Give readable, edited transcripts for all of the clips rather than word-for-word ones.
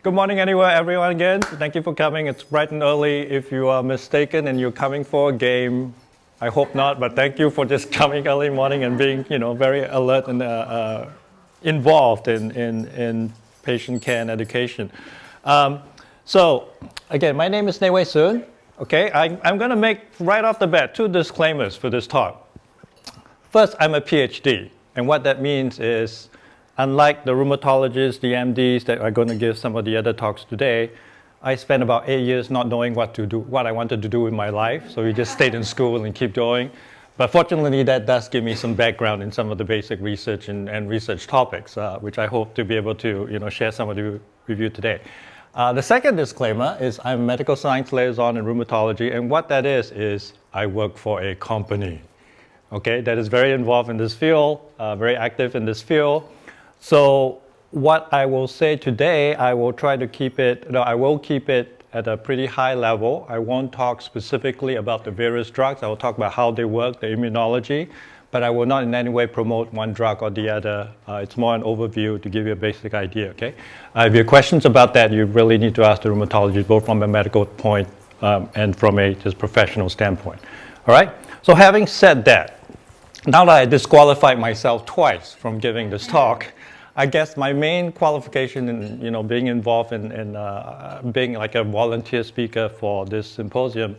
Good morning anywhere, everyone again. Thank you for coming. It's bright and early. If you are mistaken and you're coming for a game, I hope not, but thank you for just coming early morning and being, very alert and involved in patient care and education. So again, my name is Wei Soong. Okay, I'm going to make right off the bat 2 disclaimers for this talk. First, I'm a PhD, and what that means is, unlike the rheumatologists, the MDs that are going to give some of the other talks today, I spent about 8 years not knowing what I wanted to do in my life, so we just stayed in school and keep going. But fortunately, that does give me some background in some of the basic research and research topics, which I hope to be able to share some of the with you today. The second disclaimer is I'm a medical science liaison in rheumatology, and what that is I work for a company, okay, that is very involved in this field, very active in this field. So what I will say today, I will try to keep it at a pretty high level. I won't talk specifically about the various drugs. I will talk about how they work, the immunology, but I will not in any way promote one drug or the other. It's more an overview to give you a basic idea, okay? If you have questions about that, you really need to ask the rheumatologist, both from a medical point and from a just professional standpoint, all right? So having said that, now that I disqualified myself twice from giving this talk, I guess my main qualification in being involved in being like a volunteer speaker for this symposium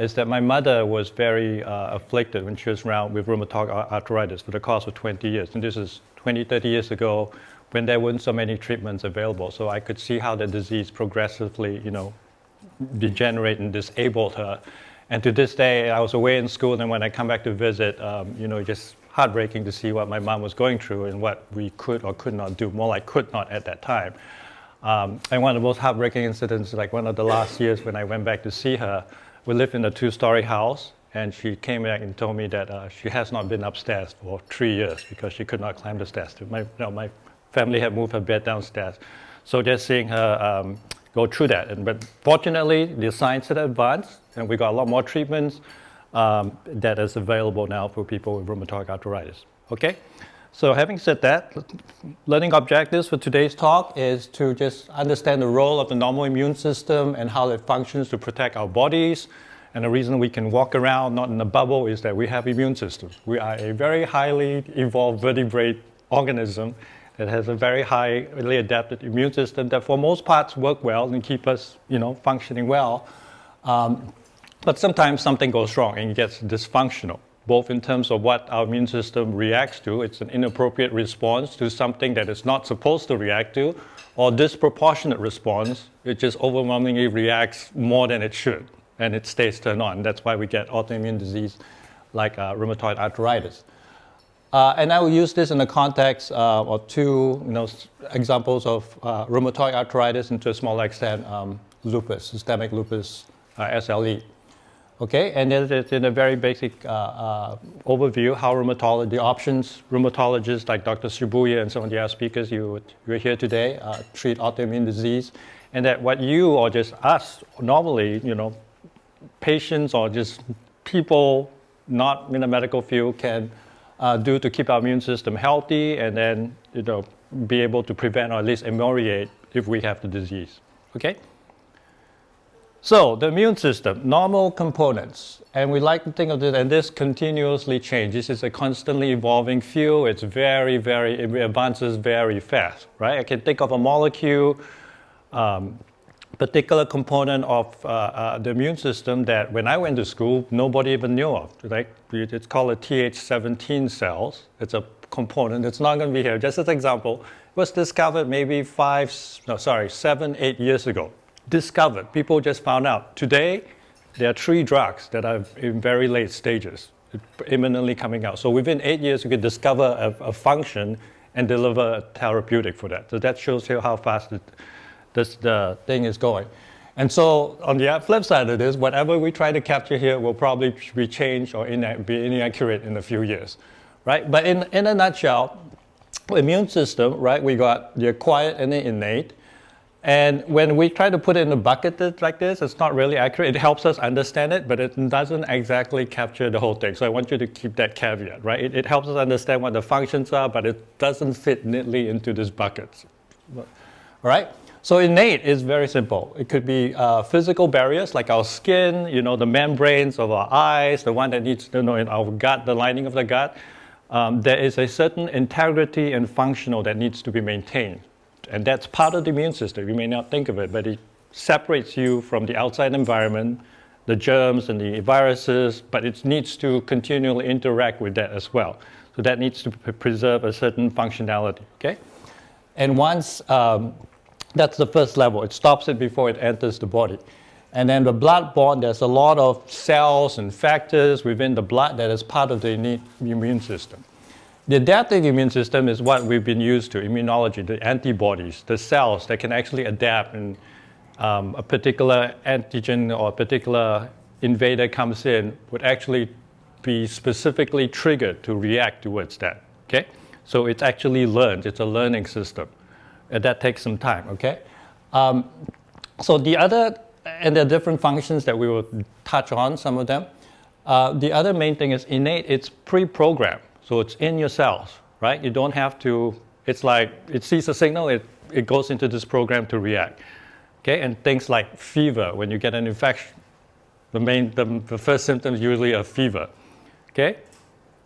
is that my mother was very afflicted when she was around with rheumatoid arthritis for the course of 20 years. And this is 20, 30 years ago when there weren't so many treatments available. So I could see how the disease progressively, degenerate and disabled her. And to this day, I was away in school, and when I come back to visit, just heartbreaking to see what my mom was going through and what we could or could not do, more like could not at that time. And one of the most heartbreaking incidents, like one of the last years when I went back to see her, we lived in a 2-story house, and she came back and told me that she has not been upstairs for 3 years because she could not climb the stairs. My family had moved her bed downstairs. So just seeing her go through that. But fortunately, the science had advanced, and we got a lot more treatments that is available now for people with rheumatoid arthritis. Okay? So having said that, learning objectives for today's talk is to just understand the role of the normal immune system and how it functions to protect our bodies. And the reason we can walk around not in a bubble is that we have immune systems. We are a very highly evolved vertebrate organism that has a very highly adapted immune system that for most parts work well and keep us, functioning well. But sometimes something goes wrong and it gets dysfunctional, both in terms of what our immune system reacts to. It's an inappropriate response to something that it's not supposed to react to, or disproportionate response. It just overwhelmingly reacts more than it should, and it stays turned on. That's why we get autoimmune disease like rheumatoid arthritis. And I will use this in the context of 2 examples of rheumatoid arthritis, and to a smaller extent, lupus, systemic lupus, SLE. Okay, and then it's in a very basic overview how the options rheumatologists like Dr. Shibuya and some of the other speakers you are here today treat autoimmune disease, and that what you or just us normally, patients or just people not in the medical field can do to keep our immune system healthy and then be able to prevent or at least ameliorate if we have the disease. Okay. So the immune system, normal components, and we like to think of this, and this continuously changes. This is a constantly evolving field. It's it advances very fast, right? I can think of a molecule, particular component of the immune system that when I went to school, nobody even knew of. Like it's called a Th17 cells. It's a component. It's not going to be here. Just as an example, it was discovered maybe 7, 8 years ago. Discovered. People just found out. Today, there are 3 drugs that are in very late stages, imminently coming out. So within 8 years, you could discover a function and deliver a therapeutic for that. So that shows you how fast the thing is going. And so on the flip side of this, whatever we try to capture here will probably be changed or be inaccurate in a few years, right? But in a nutshell, immune system, right? We got the acquired and the innate. And when we try to put it in a bucket like this, it's not really accurate. It helps us understand it, but it doesn't exactly capture the whole thing. So I want you to keep that caveat, right? It helps us understand what the functions are, but it doesn't fit neatly into these buckets. All right? So innate is very simple. It could be physical barriers like our skin, the membranes of our eyes, the one that needs to know in our gut, the lining of the gut. There is a certain integrity and functional that needs to be maintained. And that's part of the immune system. You may not think of it, but it separates you from the outside environment, the germs and the viruses, but it needs to continually interact with that as well. So that needs to preserve a certain functionality, okay? And once, that's the first level. It stops it before it enters the body. And then the blood-borne, there's a lot of cells and factors within the blood that is part of the innate immune system. The adaptive immune system is what we've been used to, immunology, the antibodies, the cells that can actually adapt, and a particular antigen or a particular invader comes in would actually be specifically triggered to react towards that, okay? So it's actually learned, it's a learning system. And that takes some time, okay? So the other, and there are different functions that we will touch on, some of them. The other main thing is innate, it's pre-programmed. So it's in your cells, right? You don't have to, it's like, it sees a signal, it goes into this program to react. Okay, and things like fever, when you get an infection, the first symptom is usually a fever. Okay?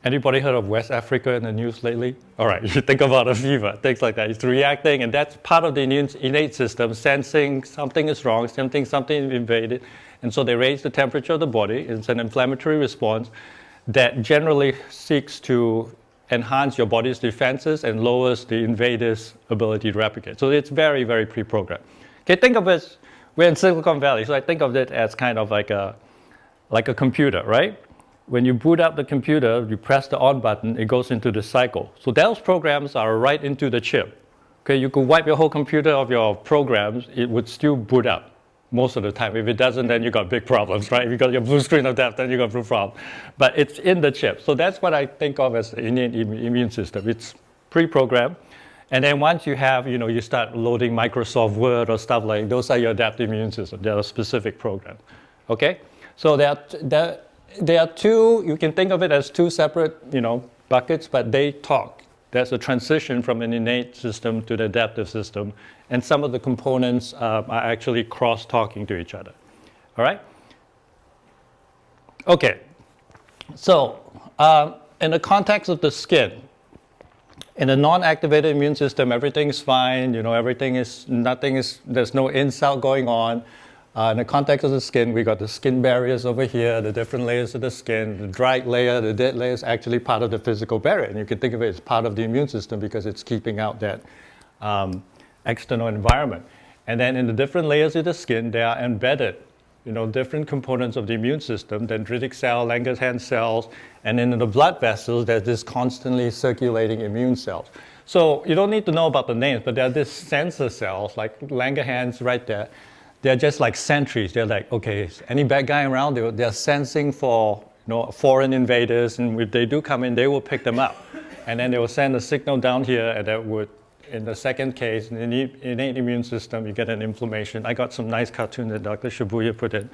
Anybody heard of West Africa in the news lately? All right, you think about a fever, things like that. It's reacting, and that's part of the innate system, sensing something is wrong, something invaded. And so they raise the temperature of the body. It's an inflammatory response that generally seeks to enhance your body's defenses and lowers the invader's ability to replicate. So it's very, very pre-programmed. Okay, think of it, we're in Silicon Valley, so I think of it as kind of like a computer, right? When you boot up the computer, you press the on button, it goes into the cycle. So those programs are right into the chip. Okay, you could wipe your whole computer of your programs, it would still boot up most of the time. If it doesn't, then you got big problems, right? If you got your blue screen of death, then you got blue problem. But it's in the chip. So that's what I think of as the innate immune system. It's pre-programmed. And then once you have, you start loading Microsoft Word or stuff like those are your adaptive immune system. There are specific programs. Okay? So there are two, you can think of it as two separate, buckets, but they talk. There's a transition from an innate system to the adaptive system, and some of the components are actually cross-talking to each other. All right? Okay. So in the context of the skin, in a non-activated immune system, everything is fine, there's no insult going on. In the context of the skin, we got the skin barriers over here, the different layers of the skin, the dried layer, the dead layer is actually part of the physical barrier. And you can think of it as part of the immune system because it's keeping out that external environment. And then in the different layers of the skin, they are embedded, different components of the immune system, dendritic cell, Langerhans cells, and then in the blood vessels, there's this constantly circulating immune cells. So you don't need to know about the names, but there are these sensor cells, like Langerhans right there. They're just like sentries. They're like, okay, is any bad guy around? They're sensing for foreign invaders, and if they do come in, they will pick them up. And then they will send a signal down here, and that would, in the second case, in the innate immune system, you get an inflammation. I got some nice cartoon that Dr. Shibuya put in.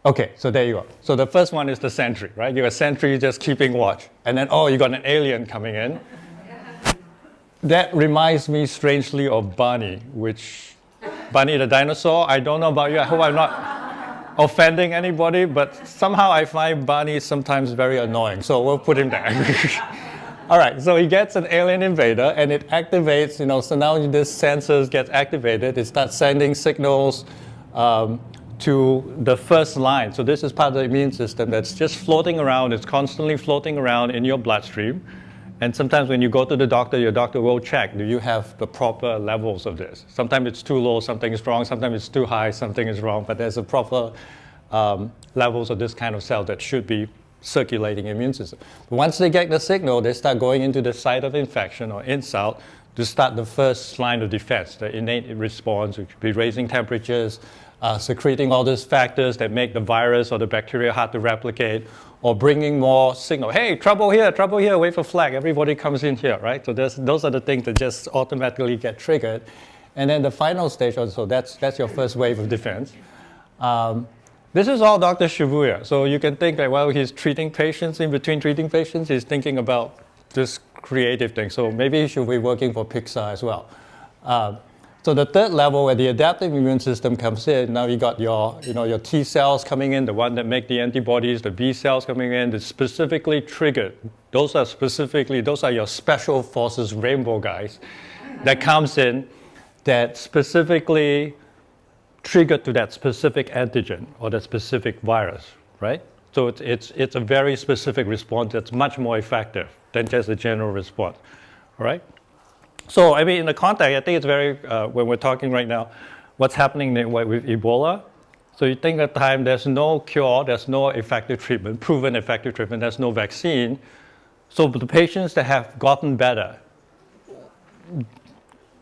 Okay, so there you go. So the first one is the sentry, right? You're a sentry just keeping watch. And then, you got an alien coming in. That reminds me strangely of Barney the dinosaur. I don't know about you. I hope I'm not offending anybody, but somehow I find Barney sometimes very annoying. So we'll put him there. All right, so he gets an alien invader, and it activates, so now this sensors gets activated. It starts sending signals to the first line. So this is part of the immune system that's just floating around. It's constantly floating around in your bloodstream. And sometimes when you go to the doctor, your doctor will check, do you have the proper levels of this? Sometimes it's too low, something is wrong. Sometimes it's too high, something is wrong. But there's a proper levels of this kind of cell that should be circulating immune system. But once they get the signal, they start going into the site of infection or insult to start the first line of defense, the innate response, which could be raising temperatures, secreting all these factors that make the virus or the bacteria hard to replicate, or bringing more signal. Hey, trouble here, wave a flag, everybody comes in here, right? So those are the things that just automatically get triggered. And then the final stage, so that's your first wave of defense. This is all Dr. Shibuya. So you can think that while he's treating patients, in between treating patients, he's thinking about this creative thing. So maybe he should be working for Pixar as well. So the third level where the adaptive immune system comes in, now you got your, your T cells coming in, the one that make the antibodies, the B cells coming in, that's specifically triggered. Those are your special forces rainbow guys that comes in that specifically triggered to that specific antigen or that specific virus, right? So it's a very specific response that's much more effective than just a general response, all right? So, I mean, in the context, I think it's very, when we're talking right now, what's happening with Ebola. So you think at the time there's no cure, there's no effective treatment, proven effective treatment, there's no vaccine. So the patients that have gotten better,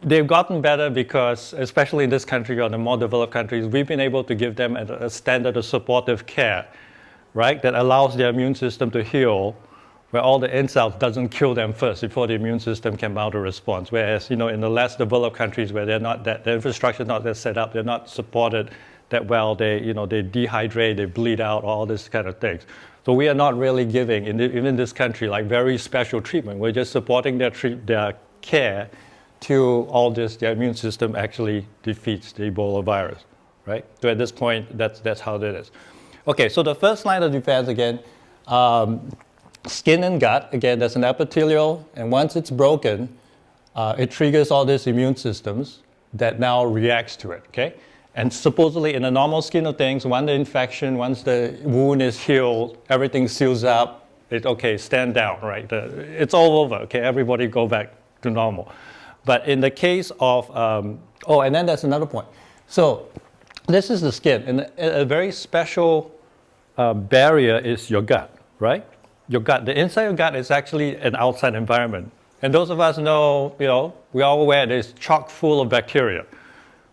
they've gotten better because, especially in this country or the more developed countries, we've been able to give them a standard of supportive care, right, that allows their immune system to heal, where all the insults doesn't kill them first before the immune system can mount a response. Whereas, in the less developed countries where they're not that, the infrastructure is not that set up, they're not supported that well, they dehydrate, they bleed out, all this kind of things. So we are not really giving, even in this country, like very special treatment. We're just supporting their care till all this, their immune system actually defeats the Ebola virus, right? So at this point, that's how it is. Okay, so the first line of defense again, skin and gut, again, there's an epithelial, and once it's broken, it triggers all these immune systems that now reacts to it, okay? And supposedly in the normal scheme of things, once the wound is healed, everything seals up, stand down, right? It's all over, okay? Everybody go back to normal. But in the case of, and then there's another point. So this is the skin, and a very special barrier is your gut, right? Your gut, the inside of your gut is actually an outside environment. And those of us know, we're all aware that it's chock full of bacteria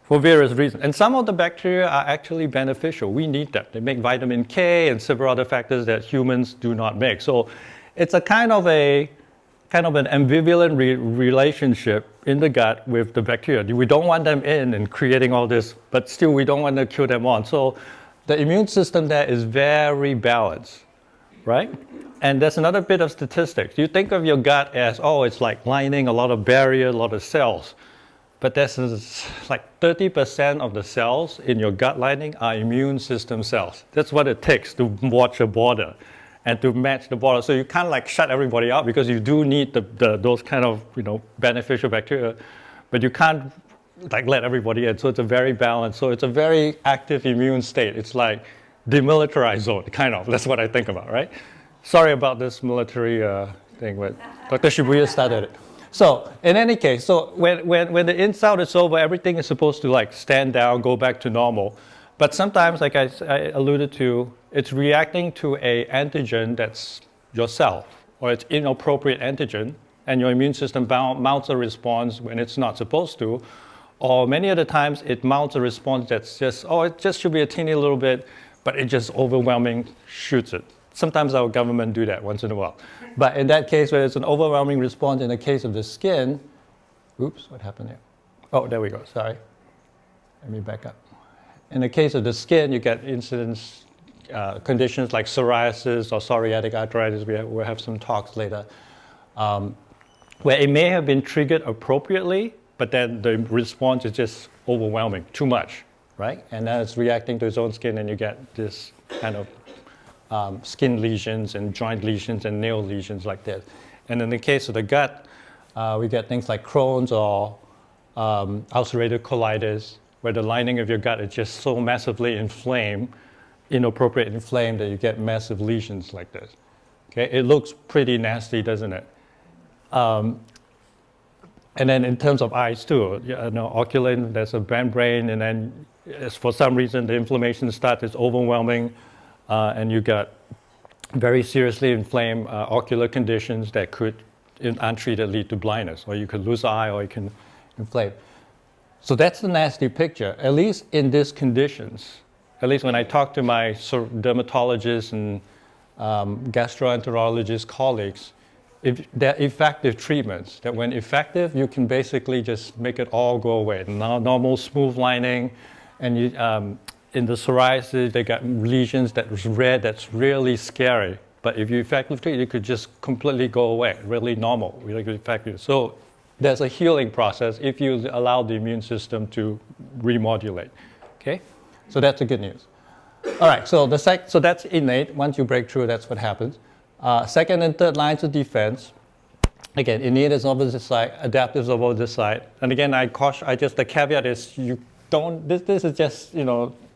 for various reasons. And some of the bacteria are actually beneficial. We need them. They make vitamin K and several other factors that humans do not make. So it's a kind of an ambivalent relationship in the gut with the bacteria. We don't want them in and creating all this, but still we don't want to kill them on. So the immune system there is very balanced, right? And there's another bit of statistics. You think of your gut as, it's like lining, a lot of barrier, a lot of cells. But there's like 30% of the cells in your gut lining are immune system cells. That's what it takes to watch a border and to match the border. So you can't like shut everybody out because you do need those kind of beneficial bacteria, but you can't like let everybody in. So it's a very balanced. So it's a very active immune state. It's like demilitarized zone, kind of. That's what I think about, right? Sorry about this military thing, but Dr. Shibuya started it. So in any case, so when the insult is over, everything is supposed to like stand down, go back to normal. But sometimes, like I alluded to, it's reacting to a antigen that's yourself, or it's inappropriate antigen, and your immune system mounts a response when it's not supposed to. Or many of the times it mounts a response that's just, it just should be a teeny little bit, but it just overwhelming shoots it. Sometimes our government do that once in a while. But in that case, where it's an overwhelming response, in the case of the skin, oops, what happened here? Oh, there we go, sorry. Let me back up. In the case of the skin, you get incidents, conditions like psoriasis or psoriatic arthritis. We'll have some talks later, where it may have been triggered appropriately, but then the response is just overwhelming, too much, right? And then it's reacting to its own skin, and you get this kind of skin lesions and joint lesions and nail lesions like this. And in the case of the gut, we get things like Crohn's or ulcerative colitis, where the lining of your gut is just so massively inflamed, inappropriately inflamed, that you get massive lesions like this. Okay, it looks pretty nasty, doesn't it? And then in terms of eyes too, ocular, there's a membrane, and then for some reason the inflammation starts, it's overwhelming, and you got very seriously inflamed ocular conditions that could, untreated, lead to blindness, or you could lose an eye, or you can inflame. So that's the nasty picture, at least in these conditions. At least when I talk to my dermatologists and gastroenterologist colleagues, if they're effective treatments, that when effective, you can basically just make it all go away. Normal smooth lining, and in the psoriasis, they got lesions that's red, that's really scary. But if you effectively treat it, it could just completely go away, really normal, really effective. So there's a healing process if you allow the immune system to remodulate. Okay, so that's the good news. All right, so that's innate. Once you break through, that's what happens. Second and third lines of defense. Again, innate is over this side, adaptive is over this side. And again, the caveat is you don't. This is just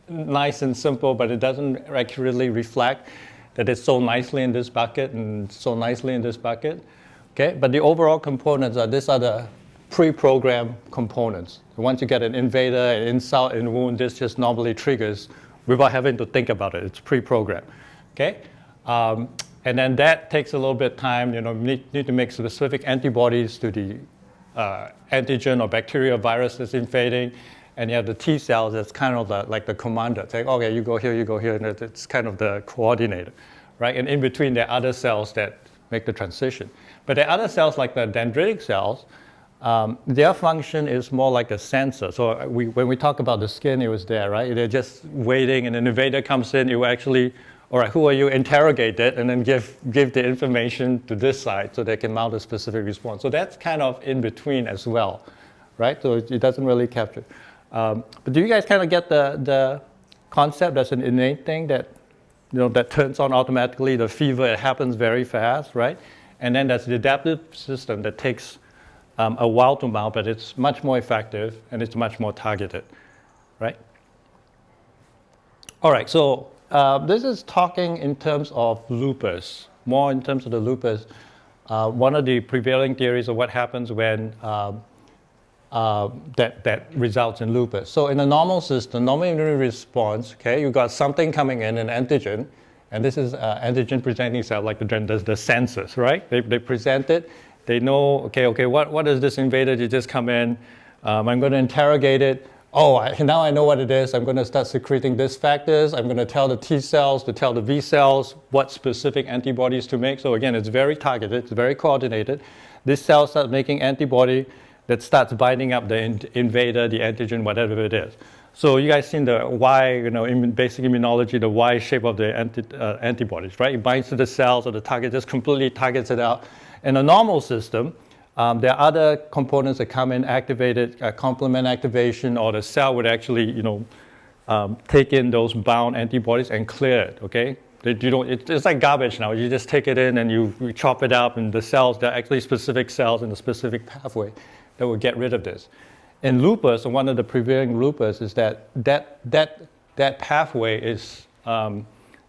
nice and simple, but it doesn't accurately reflect that it's so nicely in this bucket and so nicely in this bucket. Okay, but the overall components these are the pre-programmed components. Once you get an invader, an insult, and wound, this just normally triggers without having to think about it. It's pre-programmed. Okay, and then that takes a little bit of time. Need to make specific antibodies to the antigen or bacteria or virus that's invading. And you have the T cells that's kind of like the commander. It's like, okay, you go here, and it's kind of the coordinator, right? And in between, there are other cells that make the transition. But the other cells, like the dendritic cells, their function is more like a sensor. So when we talk about the skin, it was there, right? They're just waiting, and an invader comes in, it will actually, all right, who are you? Interrogate it, and then give the information to this side so they can mount a specific response. So that's kind of in between as well, right? So it doesn't really capture. But do you guys kind of get the concept that's an innate thing that that turns on automatically? The fever, it happens very fast, right? And then there's the adaptive system that takes a while to mount, but it's much more effective and it's much more targeted, right? All right, so this is talking in terms of lupus, more in terms of the lupus. One of the prevailing theories of what happens when that results in lupus. So in a normal system, normal immune response, okay, you got something coming in, an antigen, and this is antigen presenting cell, like the sensors, right? They present it. They know, okay, what is this invader that just come in? I'm going to interrogate it. Now I know what it is. I'm going to start secreting these factors. I'm going to tell the T cells to tell the V cells what specific antibodies to make. So again, it's very targeted. It's very coordinated. This cell starts making antibody that starts binding up the invader, the antigen, whatever it is. So you guys seen the Y, in basic immunology, the Y shape of the antibodies, right? It binds to the cells or the target, just completely targets it out. In a normal system, there are other components that come in, activated, complement activation, or the cell would actually, take in those bound antibodies and clear it, okay? It's like garbage now. You just take it in and you chop it up, and the cells, there are actually specific cells in a specific pathway that will get rid of this. In lupus, and one of the prevailing lupus is that pathway is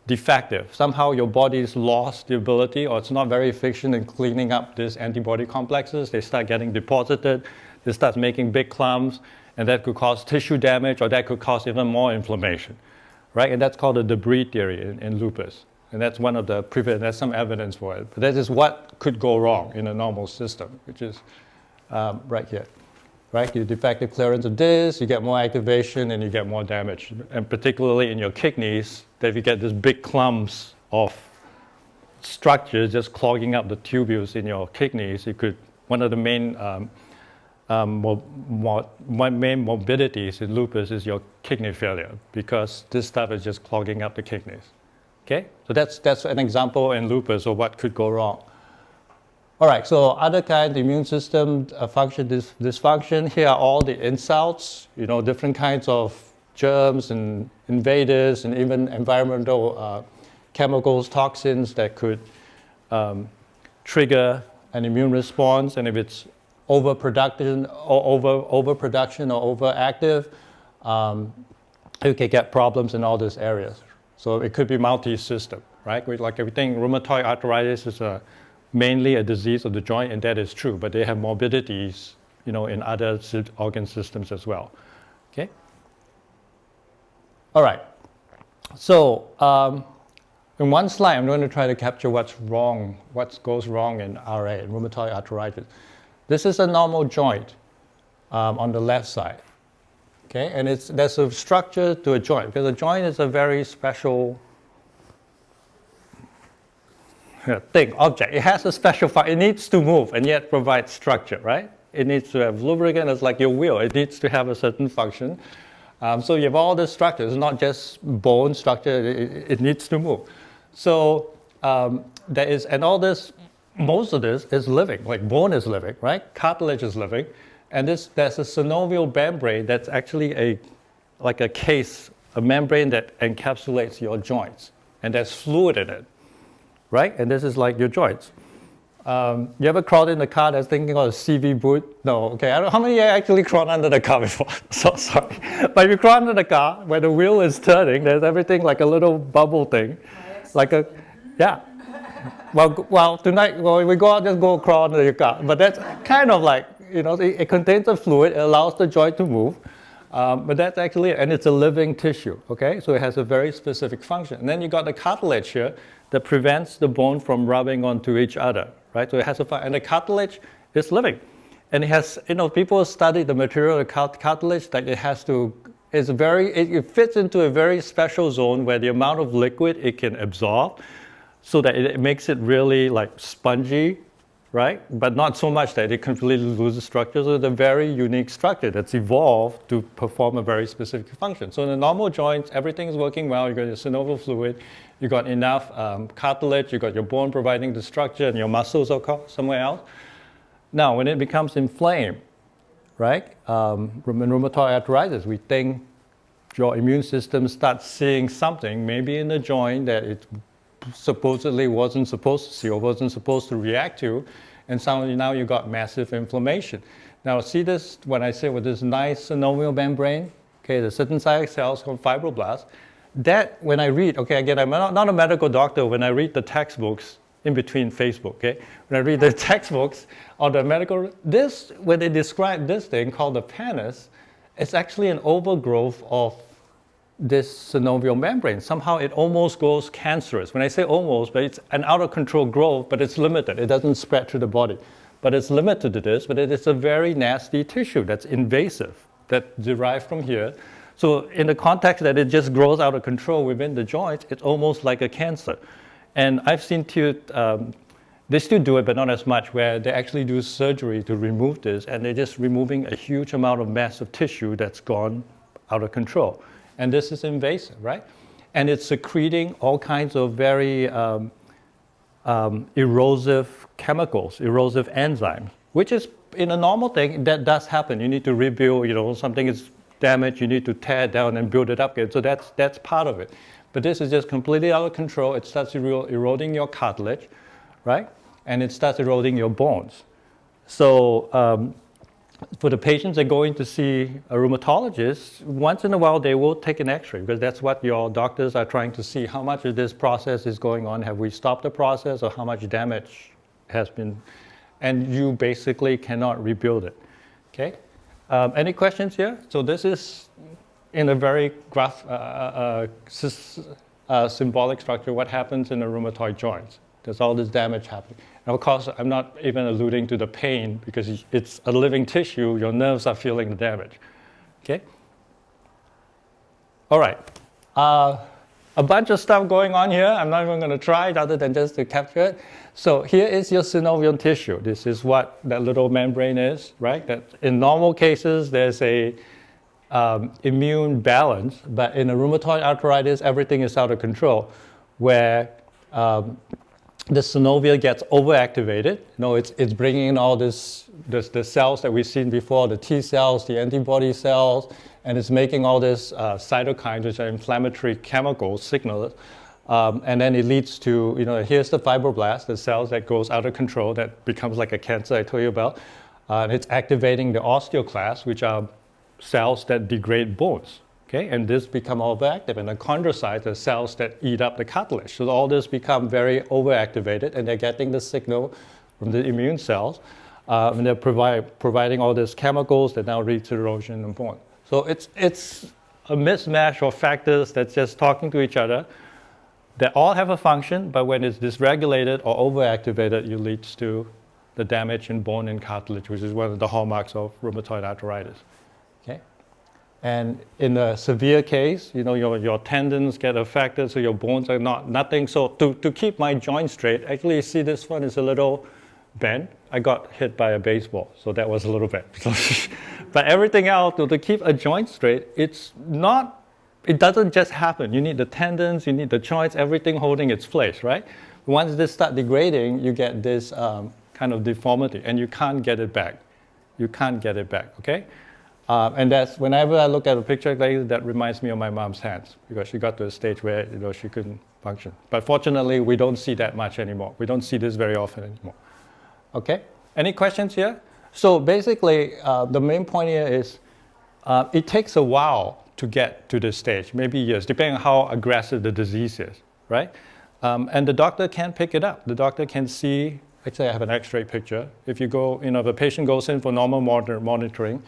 defective. Somehow your body's lost the ability, or it's not very efficient in cleaning up these antibody complexes. They start getting deposited, they start making big clumps, and that could cause tissue damage, or that could cause even more inflammation, right? And that's called the debris theory in lupus. And that's one of the there's some evidence for it. But that is what could go wrong in a normal system, which is right here, right? You defective clearance of this, you get more activation, and you get more damage. And particularly in your kidneys, that if you get these big clumps of structures just clogging up the tubules in your kidneys, one of the main main morbidities in lupus is your kidney failure, because this stuff is just clogging up the kidneys. Okay, so that's an example in lupus of what could go wrong. All right, so other kinds, immune system function dysfunction. Here are all the insults, different kinds of germs and invaders, and even environmental chemicals, toxins that could trigger an immune response. And if it's overproduction or overactive, you can get problems in all these areas. So it could be multi-system, right? Like everything, rheumatoid arthritis is mainly a disease of the joint, and that is true, but they have morbidities, in other organ systems as well. Okay. All right. So in one slide, I'm going to try to capture what's wrong, what goes wrong in RA, in rheumatoid arthritis. This is a normal joint on the left side. Okay, and there's a structure to a joint, because a joint is a very special object. It has a special function. It needs to move and yet provide structure, right? It needs to have lubricant. It's like your wheel. It needs to have a certain function. So you have all this structure. It's not just bone structure. It needs to move. So there is, and all this most of this is living, like bone is living, right? Cartilage is living. And there's a synovial membrane that's actually like a case, a membrane that encapsulates your joints. And there's fluid in it, right? And this is like your joints. You ever crawled in the car that's thinking of a CV boot? No, okay. How many actually crawled under the car before? So sorry. But if you crawl under the car, where the wheel is turning, there's everything like a little bubble thing. Like a, yeah. Well, tonight, when we go out, just go crawl under your car. But that's kind of like, it contains a fluid, it allows the joint to move. But that's actually it, and it's a living tissue, okay? So it has a very specific function. And then you got the cartilage here that prevents the bone from rubbing onto each other, right? So it has and the cartilage is living. And it has, people study the material of the cartilage, that it has to, it fits into a very special zone where the amount of liquid it can absorb, so that it makes it really like spongy, right? But not so much that it completely loses structure. So it's a very unique structure that's evolved to perform a very specific function. So in the normal joints, everything is working well. You got your synovial fluid, you got enough cartilage, you got your bone providing the structure, and your muscles are somewhere else. Now, when it becomes inflamed, right? In rheumatoid arthritis, we think your immune system starts seeing something, maybe in the joint, that it supposedly wasn't supposed to see or wasn't supposed to react to, and suddenly now you got massive inflammation. Now see this, when I say with this nice synovial membrane, okay, the certain size cells called fibroblasts, that when I read, okay, again, I'm not a medical doctor, when I read the textbooks in between Facebook, okay, when I read the textbooks on the medical, when they describe this thing called the pannus, it's actually an overgrowth of this synovial membrane. Somehow it almost goes cancerous. When I say almost, but it's an out of control growth, but it's limited. It doesn't spread through the body. But it's limited to this, but it is a very nasty tissue that's invasive, that derived from here. So in the context that it just grows out of control within the joints, it's almost like a cancer. And I've seen they still do it, but not as much, where they actually do surgery to remove this, and they're just removing a huge amount of massive tissue that's gone out of control. And this is invasive, right? And it's secreting all kinds of very erosive chemicals, erosive enzymes, which is, in a normal thing, that does happen. You need to rebuild, something is damaged, you need to tear it down and build it up again. So that's part of it. But this is just completely out of control. It starts eroding your cartilage, right? And it starts eroding your bones. So for the patients that go in to see a rheumatologist, once in a while they will take an x-ray, because that's what your doctors are trying to see. How much of this process is going on? Have we stopped the process, or how much damage has been? And you basically cannot rebuild it. Okay? Any questions here? So this is, in a very symbolic structure, what happens in the rheumatoid joints. There's all this damage happening. And of course, I'm not even alluding to the pain, because it's a living tissue. Your nerves are feeling the damage. Okay? All right. A bunch of stuff going on here. I'm not even going to try it other than just to capture it. So here is your synovial tissue. This is what that little membrane is, right? That in normal cases, there's a immune balance, but in a rheumatoid arthritis, everything is out of control, where the synovial gets overactivated. It's bringing in all the cells that we've seen before, the T cells, the antibody cells, and it's making all this cytokines, which are inflammatory chemical signals. And then it leads to, here's the fibroblast, the cells that goes out of control, that becomes like a cancer I told you about. And it's activating the osteoclasts, which are cells that degrade bones. Okay, and this become overactive, and the chondrocytes are cells that eat up the cartilage. So all this become very overactivated, and they're getting the signal from the immune cells, and they're providing all these chemicals that now lead to erosion in bone. So it's a mismatch of factors that's just talking to each other, that all have a function, but when it's dysregulated or overactivated, it leads to the damage in bone and cartilage, which is one of the hallmarks of rheumatoid arthritis. Okay. And in a severe case, your tendons get affected, so your bones are nothing. So to keep my joint straight, actually, you see this one is a little bent. I got hit by a baseball, so that was a little bent. But everything else, to keep a joint straight, it doesn't just happen. You need the tendons, you need the joints, everything holding its place, right? Once this start degrading, you get this kind of deformity, and you can't get it back. You can't get it back, okay? And that's, whenever I look at a picture like this, that reminds me of my mom's hands, because she got to a stage where, you know, she couldn't function. But fortunately, we don't see that much anymore. We don't see this very often anymore. Okay? Any questions here? So basically, the main point here is it takes a while to get to this stage, maybe years, depending on how aggressive the disease is, right? And the doctor can pick it up. The doctor can see, actually I have an x-ray picture. If you go, you know, if a patient goes in for normal monitoring,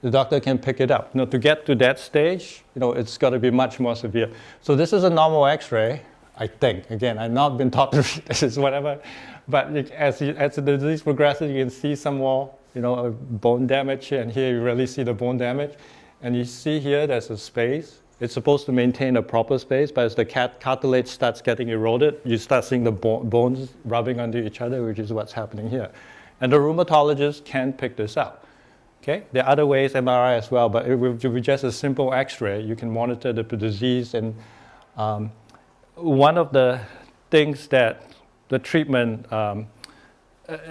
the doctor can pick it up. You know, to get to that stage, you know, it's got to be much more severe. So this is a normal x-ray, I think. Again, I've not been taught to read this is whatever. But as the disease progresses, you can see some more, you know, bone damage here, and here you really see the bone damage. And you see here there's a space. It's supposed to maintain a proper space, but as the cartilage starts getting eroded, you start seeing the bones rubbing onto each other, which is what's happening here. And the rheumatologist can pick this up. Okay? There are other ways, MRI as well, but with just a simple X-ray, you can monitor the disease. And one of the things that the treatment,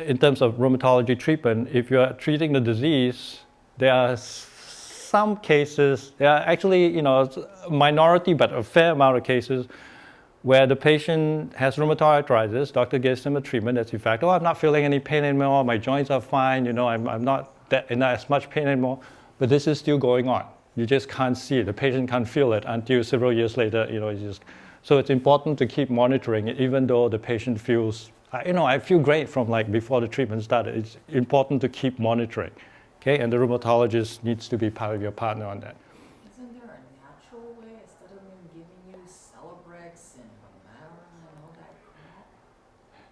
in terms of rheumatology treatment, if you're treating the disease, there are some cases, there are actually, you know, a minority, but a fair amount of cases where the patient has rheumatoid arthritis, doctor gives them a treatment that's effective. Oh, I'm not feeling any pain anymore, my joints are fine, you know, I'm not as much pain anymore, but this is still going on. You just can't see it. The patient can't feel it until several years later, you know, so it's important to keep monitoring it, even though the patient feels, you know, I feel great from like before the treatment started. It's important to keep monitoring, okay? And the rheumatologist needs to be part of your partner on that. Isn't there a natural way, instead of them giving you Celebrex and Marin and all that crap?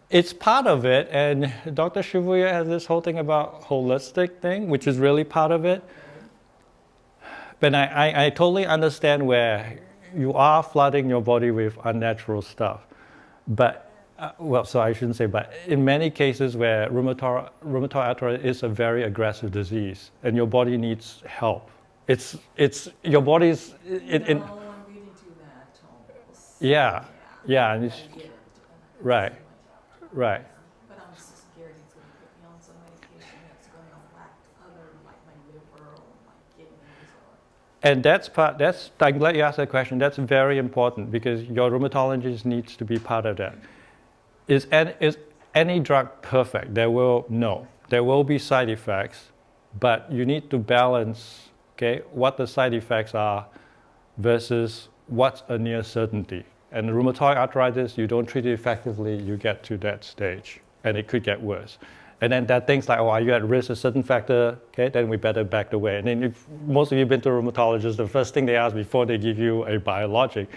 It's part of it, and Dr. Shibuya has this whole thing about holistic thing, which is really part of it. But I totally understand where you are flooding your body with unnatural stuff. But, well, so I shouldn't say, but in many cases where rheumatoid arthritis is a very aggressive disease and your body needs help, it's your body's... I'm reading to that almost. Yeah. And I it's, get it. right. But I'm scared he's going to put me on some medication that's going to affect other, like my liver or my kidneys or... And that's, I'm glad you asked that question. That's very important because your rheumatologist needs to be part of that. Is any drug perfect? There will be side effects, but you need to balance, okay, what the side effects are versus what's a near certainty. And rheumatoid arthritis, you don't treat it effectively, you get to that stage, and it could get worse. And then there are things like, oh, are you at risk of a certain factor? Okay, then we better back away. And then if most of you have been to a rheumatologist, the first thing they ask before they give you a biologic,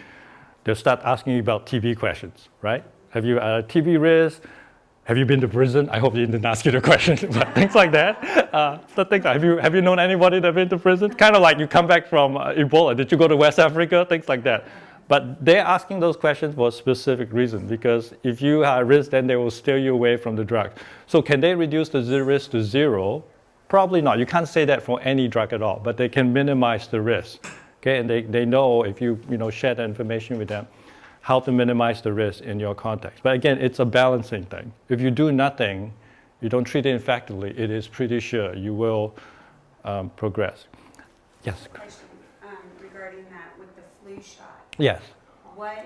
they'll start asking you about TB questions, right? Have you TB risk? Have you been to prison? I hope they didn't ask you the question, but things like that. So things like, have you known anybody that's been to prison? Kind of like you come back from Ebola. Did you go to West Africa? Things like that. But they're asking those questions for a specific reason, because if you are at risk, then they will steer you away from the drug. So can they reduce the risk to zero? Probably not. You can't say that for any drug at all, but they can minimize the risk. Okay, and they know if you share that information with them, how to minimize the risk in your context. But again, it's a balancing thing. If you do nothing, you don't treat it effectively, it is pretty sure you will progress. Yes? Question regarding that with the flu shot. Yes. When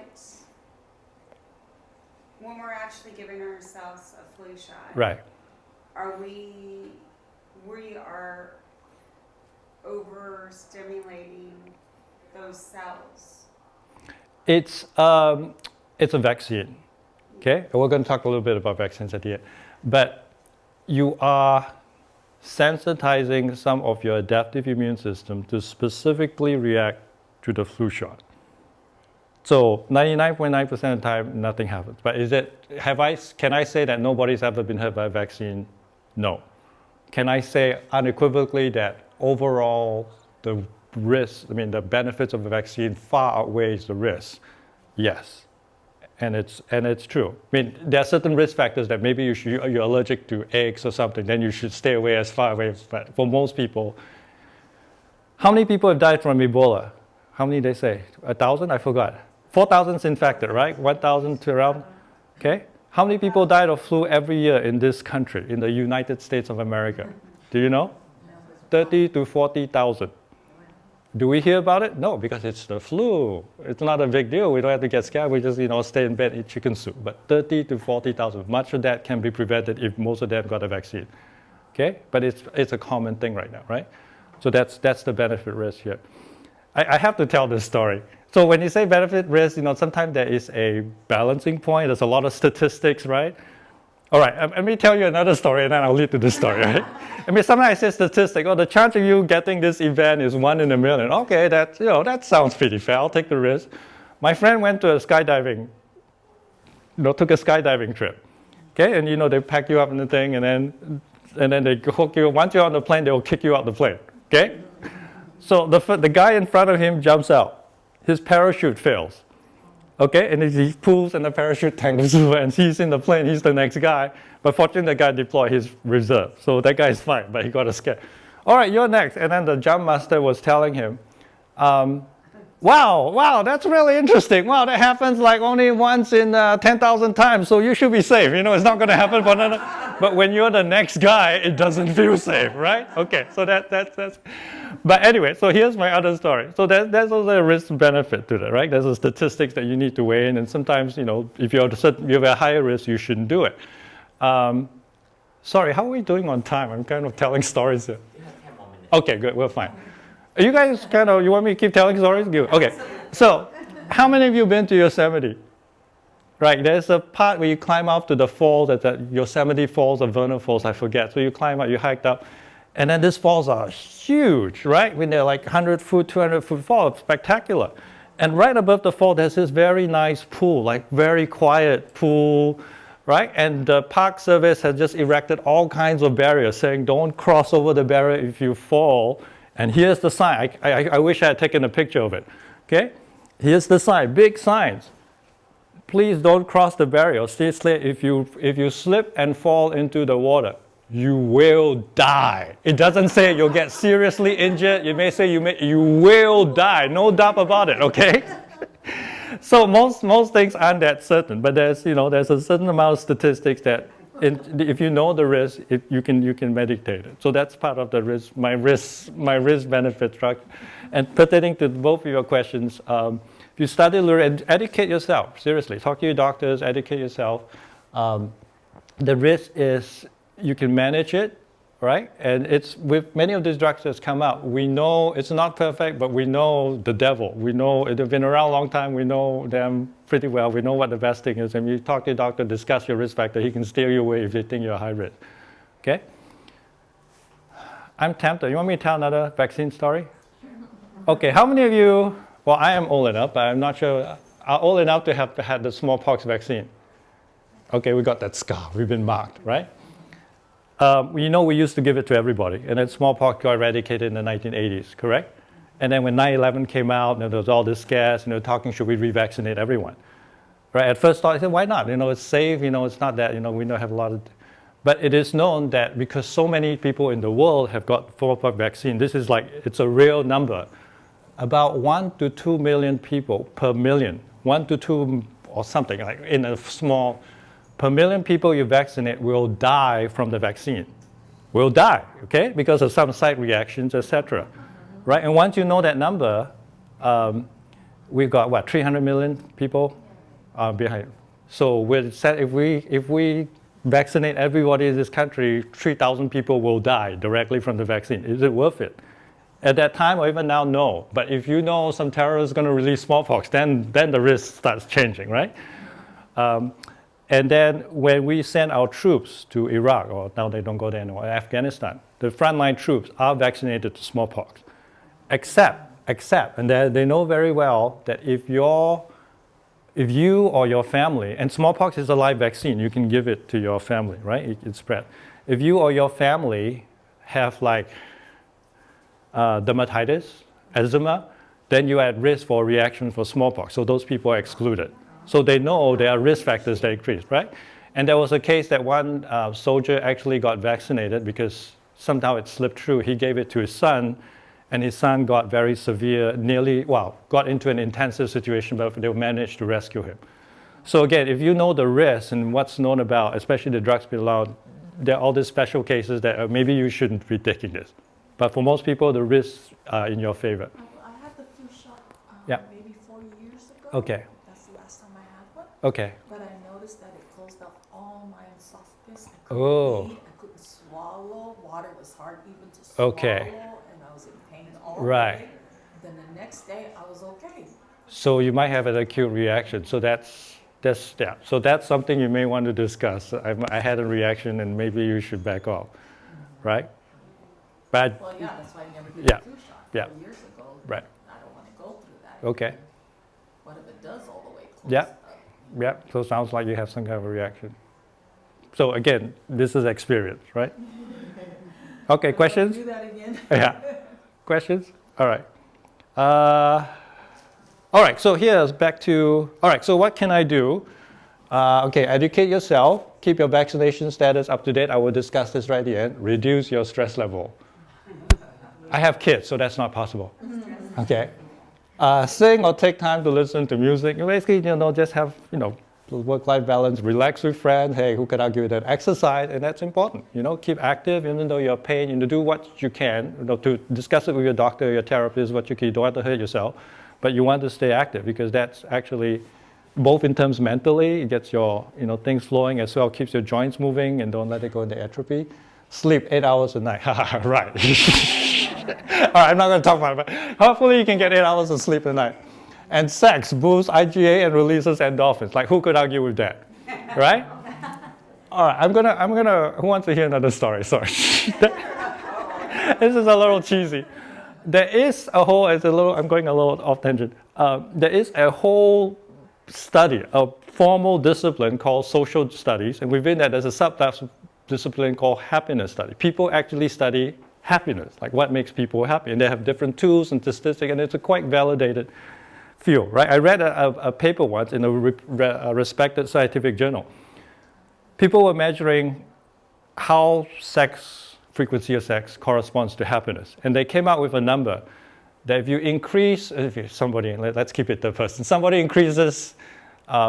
we're actually giving ourselves a flu shot, Right. we are overstimulating those cells? It's a vaccine, okay? And we're going to talk a little bit about vaccines at the end. But you are sensitizing some of your adaptive immune system to specifically react to the flu shot. So 99.9% of the time, nothing happens. But can I say that nobody's ever been hurt by a vaccine? No. Can I say unequivocally that overall the risk, the benefits of the vaccine far outweighs the risk? Yes. And it's true. There are certain risk factors that maybe you're allergic to eggs or something, then you should stay away as far away. But for most people, how many people have died from Ebola? How many they say? 1,000? I forgot. 4,000 infected, right? 1,000 to around Okay? How many people died of flu every year in this country, in the United States of America? Do you know? 30 to 40,000. Do we hear about it? No, because it's the flu. It's not a big deal. We don't have to get scared. We just, stay in bed, eat chicken soup. But 30 to 40,000, much of that can be prevented if most of them got a vaccine. Okay? But it's a common thing right now, right? So that's the benefit risk here. I have to tell this story. So when you say benefit risk, sometimes there is a balancing point. There's a lot of statistics, right? All right, let me tell you another story, and then I'll lead to this story, right? Sometimes I say statistic. The chance of you getting this event is 1 in a million. Okay, that sounds pretty fair. I'll take the risk. My friend went to a skydiving, took a skydiving trip. Okay, and they pack you up in the thing, and then they hook you. Once you're on the plane, they will kick you out the plane. Okay, so the guy in front of him jumps out. His parachute fails. Okay, and he pulls and the parachute tangles over and he's in the plane, he's the next guy. But fortunately the guy deployed his reserve. So that guy is fine, but he got scared. All right, you're next. And then the jump master was telling him, wow, that's really interesting. Wow, that happens like only once in 10,000 times, so you should be safe. It's not going to happen for another. But when you're the next guy, it doesn't feel safe, right? Okay, so that's. But anyway, so here's my other story. So there's also a risk benefit to that, right? There's a statistics that you need to weigh in, and sometimes, if you have a higher risk, you shouldn't do it. Sorry, how are we doing on time? I'm kind of telling stories here. You have 10 more minutes. Okay, good, we're fine. You guys you want me to keep telling stories? Good. Okay, so how many of you been to Yosemite? Right, there's a part where you climb up to the falls, at the Yosemite Falls or Vernon Falls, I forget. So you climb up, you hiked up, and then these falls are huge, right? When they're like 100-foot, 200-foot falls, spectacular. And right above the fall, there's this very nice pool, like very quiet pool, right? And the Park Service has just erected all kinds of barriers saying, don't cross over the barrier if you fall. And here's the sign. I wish I had taken a picture of it, okay? Here's the sign, big signs. Please don't cross the barrier. Seriously, if you slip and fall into the water, you will die. It doesn't say you'll get seriously injured. It may say you will die. No doubt about it, okay? So most things aren't that certain, but there's a certain amount of statistics that if you know the risk, you can meditate it. So that's part of the risk, my risk benefit structure. And pertaining to both of your questions, if you study, educate yourself. Seriously, talk to your doctors, educate yourself. The risk is you can manage it, right? And it's with many of these drugs that's come out, we know it's not perfect, but we know the devil. We know they've been around a long time. We know them pretty well. We know what the best thing is. And you talk to your doctor, discuss your risk factor. He can steer you away if you think you're high risk. Okay? I'm tempted. You want me to tell another vaccine story? Okay, how many of you, well, I am old enough, but I'm not sure, are old enough to have had the smallpox vaccine? Okay, we got that scar. We've been marked, right? We used to give it to everybody, and then smallpox got eradicated in the 1980s, correct? And then when 9/11 came out, there was all this scares, talking, should we revaccinate everyone? Right? At first, I said, why not? It's safe. It's not that. We don't have a lot of. But it is known that because so many people in the world have got smallpox vaccine, this is it's a real number. About 1 to 2 million people per million, 1 to 2 or something like in a small. Per million people you vaccinate will die from the vaccine. Will die, okay? Because of some side reactions, etc. Right? And once you know that number, we've got 300 million people behind. So if we vaccinate everybody in this country, 3,000 people will die directly from the vaccine. Is it worth it? At that time or even now, no. But if you know some terrorist is going to release smallpox, then the risk starts changing, right? And then when we send our troops to Iraq, or now they don't go there anymore, Afghanistan, the frontline troops are vaccinated to smallpox. Except, and they know very well that if you or your family, and smallpox is a live vaccine, you can give it to your family, right? It spread. If you or your family have dermatitis, eczema, then you're at risk for reaction for smallpox. So those people are excluded. So they know there are risk factors that increase, right? And there was a case that one soldier actually got vaccinated because somehow it slipped through. He gave it to his son, and his son got very severe, got into an intensive situation, but they managed to rescue him. So again, if you know the risks and what's known about, especially the drugs being allowed, there are all these special cases that maybe you shouldn't be taking this. But for most people, the risks are in your favor. I had the flu shot Yeah. maybe 4 years ago. Okay. That's the last time I had one. Okay. But I noticed that it closed up all my esophagus. I couldn't Oh. eat, I couldn't swallow. Water was hard even to swallow. Okay. And I was in pain all Right. day. Then the next day, I was okay. So you might have an acute reaction. So that's yeah. So that's something you may want to discuss. I had a reaction, and maybe you should back off, right? But Well, yeah, that's why I never did Yeah. the flu shot Yeah. 4 years ago. Right. I don't want to go through that. Okay. What if it does all the way close Yeah. up? Yeah. So it sounds like you have some kind of a reaction. So again, this is experience, right? Okay. Questions? Do that again. Yeah. Questions? All right. All right, so here's back to, all right, so what can I do? Okay, educate yourself, keep your vaccination status up to date. I will discuss this right at the end. Reduce your stress level. I have kids, so that's not possible. Okay. Sing or take time to listen to music. Basically, just have, work-life balance, relax with friends. Hey, who could argue with that? Exercise, and that's important. Keep active, even though you're in pain. Do what you can, to discuss it with your doctor, your therapist, what you can. You don't have to hurt yourself, but you want to stay active because that's actually, both in terms mentally, it gets your, things flowing as well, keeps your joints moving, and don't let it go into atrophy. Sleep 8 hours a night. Right. All right, I'm not going to talk about it, but hopefully you can get 8 hours of sleep a night. And sex boosts IgA and releases endorphins. Like, who could argue with that, right? All right, I'm gonna. Who wants to hear another story? Sorry, this is a little cheesy. There is a whole. I'm going a little off tangent. There is a whole study, a formal discipline called social studies, and within that, there's a sub-discipline called happiness study. People actually study happiness, like what makes people happy, and they have different tools and statistics, and it's a quite validated field, right? I read a paper once in a respected scientific journal. People were measuring how frequency of sex corresponds to happiness. And they came out with a number that if you increase, let's keep it the person, somebody increases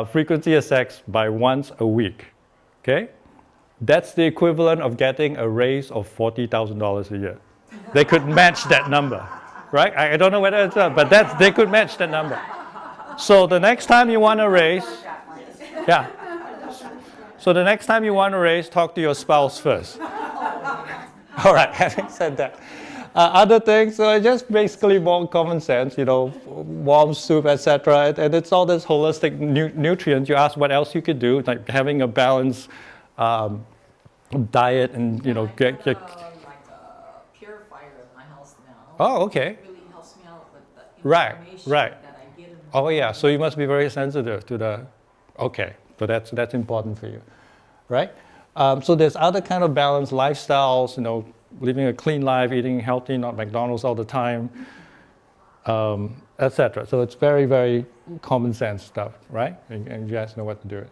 frequency of sex by once a week, okay? That's the equivalent of getting a raise of $40,000 a year. They could match that number. Right? I don't know whether it's up, but they could match the number. So the next time you want to raise, yeah. So the next time you want to raise, talk to your spouse first. All right, having said that. Other things, just basically more common sense, warm soup, etc. And it's all this holistic nutrients. You ask what else you could do, like having a balanced diet and, Like a purifier in my house now. Oh, okay. It really helps me out with the Right. information that I get in the Oh yeah, so you must be very sensitive to the, okay, so that's important for you, right? So there's other kind of balanced lifestyles, living a clean life, eating healthy, not McDonald's all the time, etc. So it's very, very common sense stuff, right? And you guys know what to do.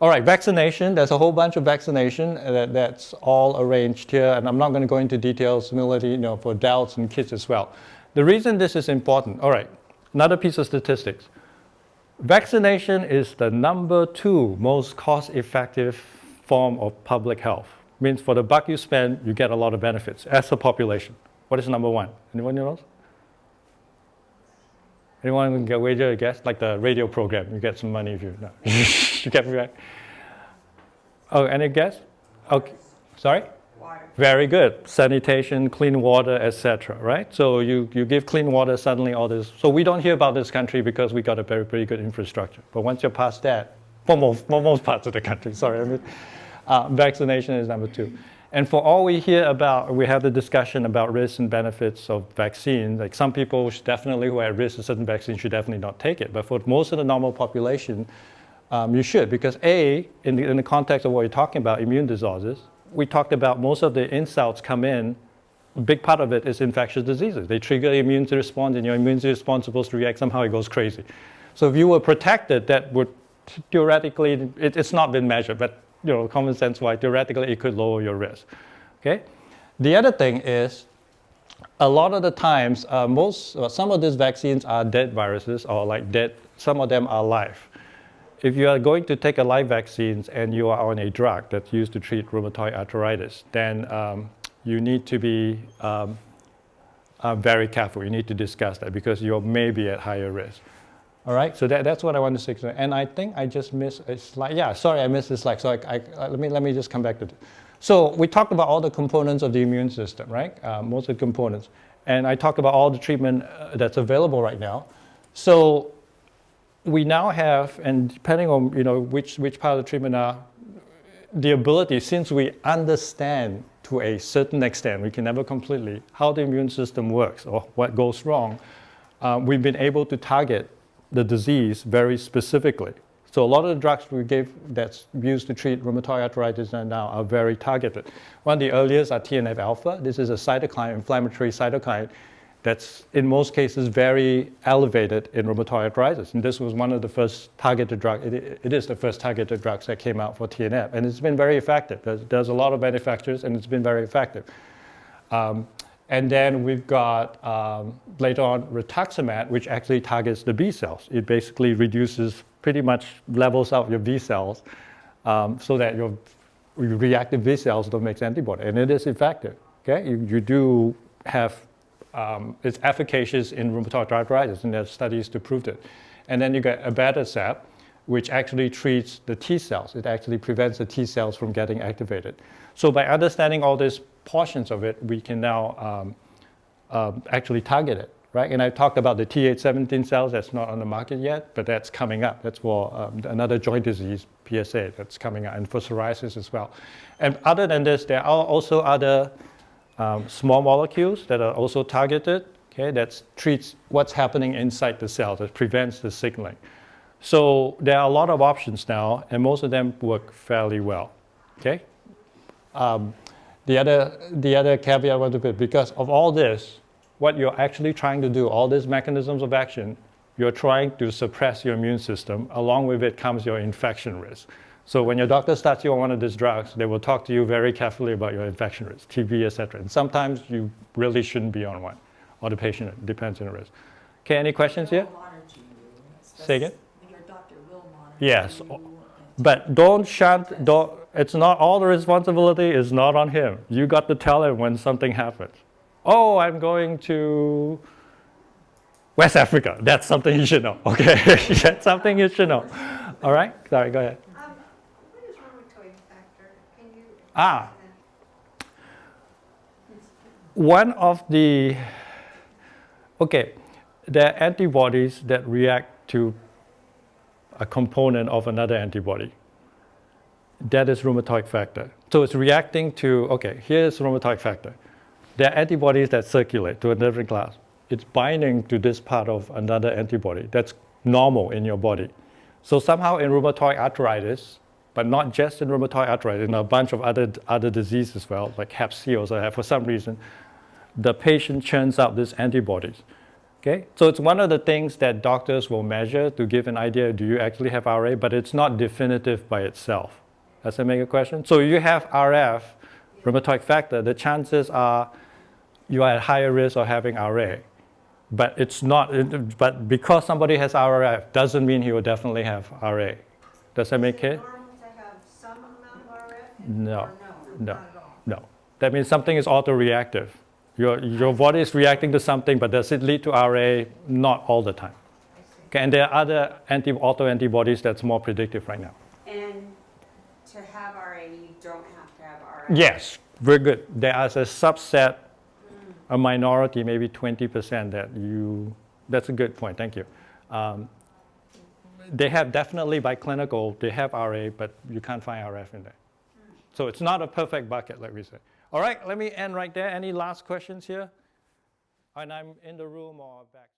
All right, vaccination. There's a whole bunch of vaccination that's all arranged here, and I'm not going to go into details, similarly, for adults and kids as well. The reason this is important, all right, another piece of statistics. Vaccination is the number 2 most cost-effective form of public health. Means for the buck you spend, you get a lot of benefits as a population. What is number 1? Anyone knows? Anyone can wager a guess? Like the radio program, you get some money if you know. You get me right? Oh, any guess? Okay. Sorry? Water. Very good. Sanitation, clean water, etc. Right? So you give clean water, suddenly all this. So we don't hear about this country because we got a very, very good infrastructure. But once you're past that, for most parts of the country, sorry, vaccination is number 2. And for all we hear about, we have the discussion about risks and benefits of vaccines. Like some people definitely who are at risk of certain vaccines should definitely not take it. But for most of the normal population, you should. Because A, in the context of what we're talking about, immune disorders, we talked about most of the insults come in, a big part of it is infectious diseases. They trigger the immune response, and your immune response is supposed to react, somehow it goes crazy. So if you were protected, that would theoretically, it's not been measured, but common sense wise, theoretically it could lower your risk. Okay. The other thing is, a lot of the times, some of these vaccines are dead viruses, or like dead. Some of them are live. if you are going to take a live vaccines and you are on a drug that's used to treat rheumatoid arthritis, then you need to be very careful. You need to discuss that because you may be at higher risk. All right, so that's what I want to say. And I think I just missed a slide. Yeah, sorry, I missed a slide. So let me just come back to it. So we talked about all the components of the immune system, right? Most of the components. And I talked about all the treatment that's available right now. So we now have, and depending on which part of the treatment are, the ability, since we understand to a certain extent, we can never completely, how the immune system works or what goes wrong, we've been able to target the disease very specifically. So a lot of the drugs we gave that's used to treat rheumatoid arthritis now are very targeted. One of the earliest are TNF alpha. This is a cytokine, inflammatory cytokine, that's in most cases very elevated in rheumatoid arthritis. And this was one of the first targeted drugs. It is the first targeted drugs that came out for TNF. And it's been very effective. There's a lot of manufacturers and it's been very effective. And then we've got, later on, rituximab, which actually targets the B cells. It basically reduces, pretty much levels out your B cells so that your reactive B cells don't make antibody. And it is effective, okay? You do have, it's efficacious in rheumatoid arthritis, and there's studies to prove it. And then you get abatacept, which actually treats the T cells. It actually prevents the T cells from getting activated. So by understanding all these portions of it, we can now actually target it, right? And I talked about the Th17 cells that's not on the market yet, but that's coming up. That's for another joint disease, PSA, that's coming up, and for psoriasis as well. And other than this, there are also other small molecules that are also targeted, okay, that treats what's happening inside the cell, that prevents the signaling. So there are a lot of options now, and most of them work fairly well, okay? The other caveat I want to put, because of all this, what you're actually trying to do, all these mechanisms of action, you're trying to suppress your immune system. Along with it comes your infection risk. So when your doctor starts you on one of these drugs, they will talk to you very carefully about your infection risk, TB, etc. And sometimes you really shouldn't be on one, or the patient, it depends on the risk. Okay, any questions here? Say again? Your doctor will monitor Yes, you. but it's not, all the responsibility is not on him. You got to tell him when something happens. Oh, I'm going to West Africa. That's something you should know, okay? That's something you should know. All right, sorry, go ahead. What is rheumatoid factor? Can you Ah, one of the, okay, there are antibodies that react to a component of another antibody. That is rheumatoid factor. So it's reacting to, okay, here's rheumatoid factor. There are antibodies that circulate to a different class. It's binding to this part of another antibody that's normal in your body. So somehow in rheumatoid arthritis, but not just in rheumatoid arthritis, in a bunch of other diseases as well, like Hep C also, for some reason, the patient churns out these antibodies. Okay? So it's one of the things that doctors will measure to give an idea, do you actually have RA, but it's not definitive by itself. Does that make a question? So you have RF, rheumatoid factor, the chances are you are at higher risk of having RA. But it's not, but because somebody has RF doesn't mean he will definitely have RA. Does that make it? Is it normal to have some amount of RF? No, Or no, not at all? no. That means something is autoreactive. Your body is reacting to something, but does it lead to RA? Not all the time. I see. Okay, and there are other autoantibodies that's more predictive right now. And to have RA, you don't have to have RA. Yes, very good. There is a subset, a minority, maybe 20% that's a good point, thank you. They have definitely by clinical, they have RA, but you can't find RF in there. So it's not a perfect bucket, like we say. All right, let me end right there. Any last questions here? And I'm in the room or back.